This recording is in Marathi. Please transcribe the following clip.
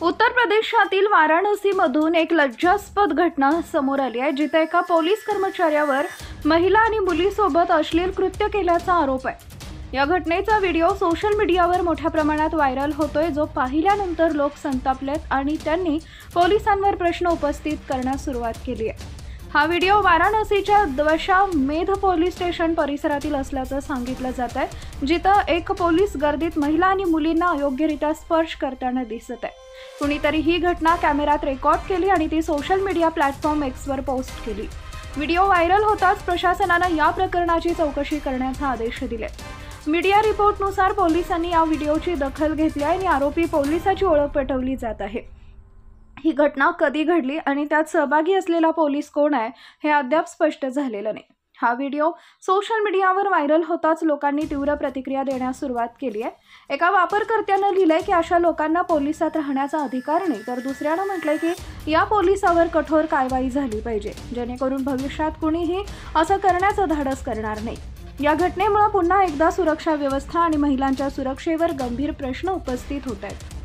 उत्तर प्रदेशातील वाराणसीमधून एक लज्जास्पद घटना समोर आली आहे, जिथे एका पोलीस कर्मचाऱ्यावर महिला आणि मुलीसोबत अश्लील कृत्य केल्याचा आरोप आहे। या घटनेचा व्हिडिओ सोशल मीडियावर मोठ्या प्रमाणात व्हायरल होतोय, जो पाहिल्यानंतर लोक संतापलेत आणि त्यांनी पोलिसांवर प्रश्न उपस्थित करण्यास सुरुवात केली आहे। हा व्हिडिओ वाराणसीच्या दशामेध पोलीस स्टेशन परिसरातील असल्याचं सांगितलं जात आहे, जिथं एक पोलीस गर्दीत महिला आणि मुलींना अयोग्यरित्या स्पर्श करताना दिसत आहे। कुणीतरी ही घटना कॅमेऱ्यात रेकॉर्ड केली आणि ती social media platform Xavier post केली। व्हिडिओ व्हायरल होताच प्रशासनानं या प्रकरणाची चौकशी करण्याचा आदेश दिले। मीडिया रिपोर्टनुसार पोलिसांनी या व्हिडिओची दखल घेतली आहे आणि आरोपी पोलिसाची ओळख पटवली जात आहे। ही घटना कधी घडली आणि त्यात सहभागी असलेला पोलीस कोण आहे हे अद्याप स्पष्ट झालेलं नाही। हा व्हिडिओ सोशल मीडियावर व्हायरल होताच लोकांनी तीव्र प्रतिक्रिया देण्यास सुरुवात केली आहे। एका वापरकर्त्यानं लिहिलंय की अशा लोकांना पोलिसात राहण्याचा अधिकार नाही, तर दुसऱ्यानं म्हटलंय की या पोलिसावर कठोर कारवाई झाली पाहिजे, जेणेकरून भविष्यात कुणीही असं करण्याचं धाडस करणार नाही। या घटनेमुळे पुन्हा एकदा सुरक्षा व्यवस्था आणि महिलांच्या सुरक्षेवर गंभीर प्रश्न उपस्थित होत आहेत।